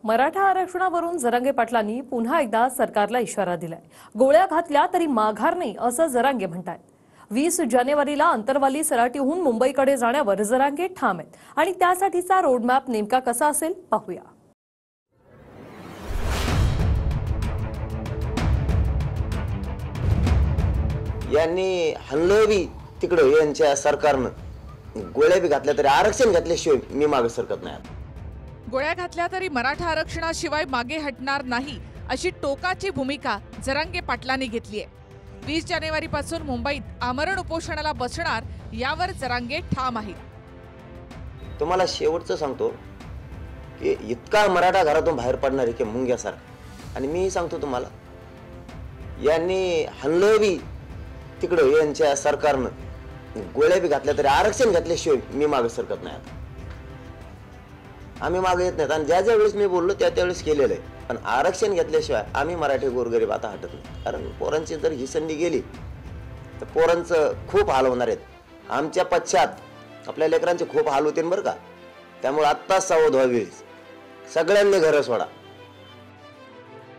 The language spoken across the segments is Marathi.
मराठा आरक्षणावरून जरांगे पाटलांनी पुन्हा एकदा सरकारला इशारा दिलाय। गोळ्या घातल्या तरी माघार नाही असं जरांगे म्हणतात। 20 जानेवारीला अंतरवाली सराटीहून मुंबईकडे जाण्यावर जरांगे ठाम आहेत आणि त्यासाठीचा रोडमॅप नेमका कसा असेल पाहूया। यांनी हल्लोबी तिकडे यांच्या सरकारनं गोळ्या बी घातल्या तरी आरक्षण घातल्याशिवाय मी मागे सरकत नाही। गोळ्या घातल्या तरी मराठा आरक्षणाशिवाय मागे हटणार नाही अशी टोकाची भूमिका जरांगे पाटलांनी घेतली आहे। 20 जानेवारीपासून मुंबईत आमरण उपोषणाला बसणार यावर जरांगे ठाम आहेत। तुम्हाला शेवटचं सांगतो की इतका मराठा घरातून बाहेर पडणार आहे की मुंग्यासारखा। आणि मी सांगतो तुम्हाला यांनी हल्लोबी तिकडे यांच्या सरकारनं गोळ्या बी घातल्या तरी आरक्षण घातल्याशिवाय मी मागे सरकत नाही। आम्ही मागे येत नाहीत आणि ज्या ज्या वेळेस मी बोललो त्या त्यावेळेस केलेलं आहे। पण आरक्षण घेतल्याशिवाय आम्ही मराठी गोरगरीब आता हटत नाही। कारण पोरांची जर ही संधी गेली तर पोरांचं खूप हाल होणार आहेत। आमच्या पश्चात आपल्या लेकरांचे खूप हाल होतील बरं का। त्यामुळे आत्ताच सावध व्हावी, सगळ्यांनी घरं सोडा।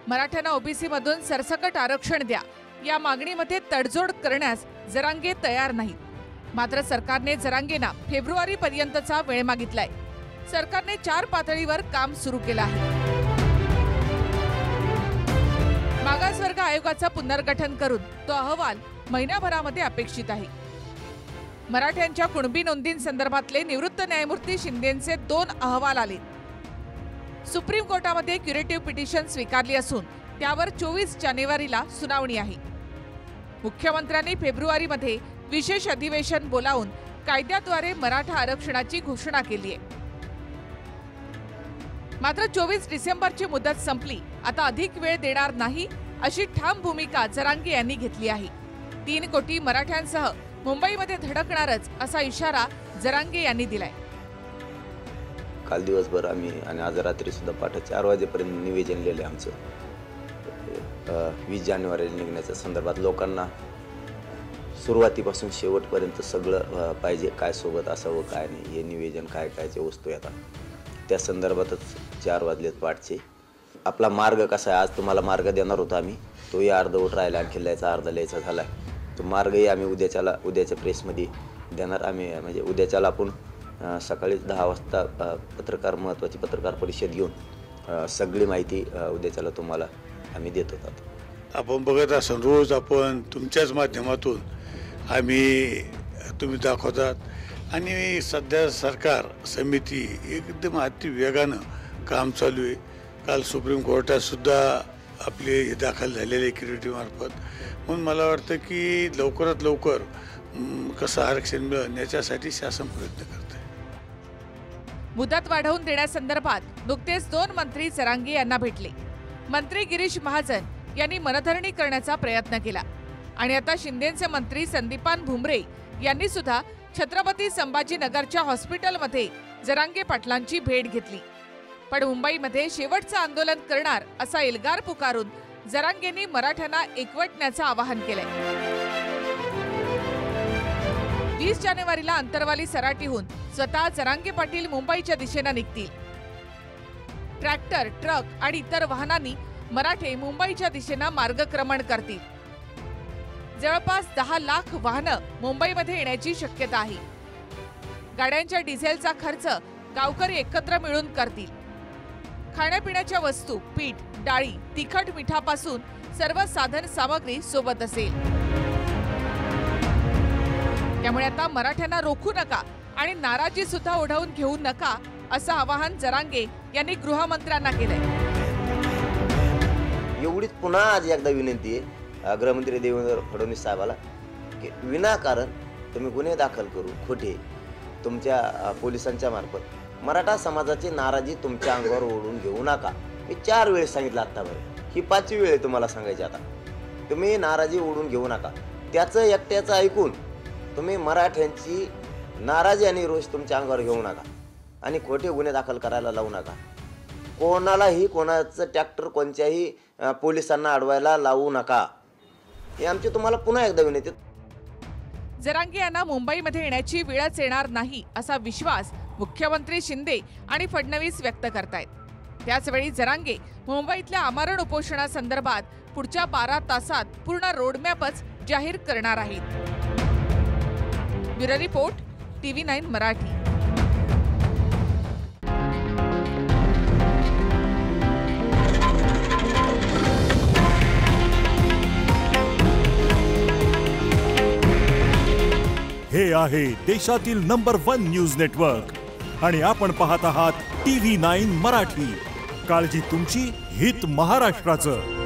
मराठ्यांना ओबीसी मधून सरसकट आरक्षण द्या या मागणीमध्ये तडजोड करण्यास जरांगे तयार नाहीत। मात्र सरकारने जरांगेंना फेब्रुवारीपर्यंतचा वेळ मागितलाय। सरकारने 4 पातळीवर काम सुरू केलं आहे। मागासवर्ग आयोगाचा पुनर्गठन करून तो अहवाल महिन्याभरामध्ये अपेक्षित आहे। मराठ्यांच्या कुणबी नोंदींसंदर्भातले निवृत्त न्यायमूर्ती शिंदेंचे 2 अहवाल आले। सुप्रीम कोर्टामध्ये क्युरेटिव्ह पिटिशन स्वीकारली असून त्यावर 24 जानेवारीला सुनावणी आहे। मुख्यमंत्र्यांनी फेब्रुवारीमध्ये विशेष अधिवेशन बोलावून कायद्याद्वारे मराठा आरक्षणाची घोषणा केली आहे। मात्र 24 डिसेंबरची मुदत संपली, आता अधिक वेळ देणार नाही अशी ठाम भूमिका जरांगे यांनी घेतली आहे। 3 कोटी मराठ्यांसह मुंबईमध्ये धडकणारच असा इशारा जरांगे यांनी दिलाय। काल दिवसभर आम्ही आणि आज रात्री सुद्धा पाठ 4 वाजेपर्यंत निवेदन लिहिले आमचं 20 जानेवारीला निघण्याच्या संदर्भात। लोकांना सुरुवातीपासून शेवटपर्यंत सगळं पाहिजे, काय सोबत असावं काय नाही हे निवेदन, काय कायच्या वस्तू येतात त्या संदर्भातच 4 वाजलेत पाठचे। आपला मार्ग कसा आहे, आज तुम्हाला मार्ग देणार होता आम्ही, तोही अर्धवट राहिला, आणखी लिहायचा अर्धा लिहायचा झाला। तो मार्गही आम्ही उद्याच्या प्रेसमध्ये देणार। आम्ही म्हणजे उद्याच्याला आपण सकाळी 10 वाजता महत्त्वाची पत्रकार परिषद घेऊन सगळी माहिती उद्याच्याला तुम्हाला आम्ही देत होतात। आपण बघत असाल रोज आपण तुमच्याच माध्यमातून तुम्ही दाखवतात आणि सध्या सरकार समिती एकदम अति वेगानं काम चालू आहे। काल सुप्रीम कोर्टात सुद्धा आपले दाखल झालेले क्युरेटिव्ह मार्फत। म्हणून मला वाटतं की लवकरात लवकर कसं आरक्षण मिळेल याच्यासाठी शासन प्रयत्न करत आहे। मुदत वाढवून देण्यासंदर्भात नुकतेच 2 मंत्री जरांगे यांना भेटले। मंत्री गिरीश महाजन यांनी मनधरणी करण्याचा प्रयत्न केला आणि आता शिंदेचे मंत्री संदीपान भुमरे यांनी सुद्धा छत्रपती संभाजीनगरच्या हॉस्पिटलमध्ये जरांगे पाटलांची भेट घेतली। पण मुंबईमध्ये शेवटचं आंदोलन करणार असा एल्गार पुकारून जरांगेंनी मराठ्यांना एकवटण्याचं आवाहन केलंय। 20 जानेवारीला अंतरवाली सराटीहून स्वतः जरांगे पाटील मुंबईच्या दिशेने निघतील। ट्रॅक्टर, ट्रक आणि इतर वाहनांनी मराठे मुंबईच्या दिशेने मार्गक्रमण करतील। जवळपास 10 लाख वाहनं मुंबईमध्ये येण्याची शक्यता आहे। गाड्यांच्या डिझेलचा खर्च गावकरी एकत्र मिळून करतील। खाण्यापिण्याच्या वस्तू, पीठ, डाळी, तिखट मिठापासून सर्व साधन सामग्री सोबत असेल। त्यामुळे आता मराठ्यांना रोखू नका आणि नाराजी सुद्धा ओढवून घेऊ नका असं आवाहन जरांगे यांनी गृहमंत्र्यांना केलंय। एवढीच पुन्हा आज एकदा विनंती आहे गृहमंत्री देवेंद्र फडणवीस साहेबाला की विनाकारण तुम्ही गुन्हे दाखल करू खोटे तुमच्या पोलिसांच्या मार्फत मराठा समाजाची नाराजी तुमच्या अंगावर ओढून घेऊ नका। मी 4 वेळेस सांगितलं आतापर्यंत, ही 5वी वेळ आहे तुम्हाला सांगायची। आता तुम्ही नाराजी ओढून घेऊ नका, त्याचं एकट्याचं ऐकून तुम्ही मराठ्यांची नाराजी आणि रोष तुमच्या अंगावर घेऊ नका आणि खोटे गुन्हे दाखल करायला लावू नका। कोणालाही कोणाचं ट्रॅक्टर कोणत्याही पोलिसांना अडवायला लावू नका, हे आमची तुम्हाला पुन्हा एकदा विनंती। जरांगे यांना मुंबईमध्ये येण्याची वेळच येणार नाही असा विश्वास मुख्यमंत्री शिंदे आणि फडणवीस व्यक्त करतायत। त्याचवेळी जरांगे मुंबईतल्या आमरण उपोषणासंदर्भात पुढच्या 12 तासात पूर्ण रोडमॅपच जाहीर करणार आहेत. Bureau report, TV9 Marathi. हे आहे देशातील नंबर 1 न्यूज नेटवर्क आणि आपण पाहत आहात TV9 मराठी. काळजी तुमची, हित महाराष्ट्राचं.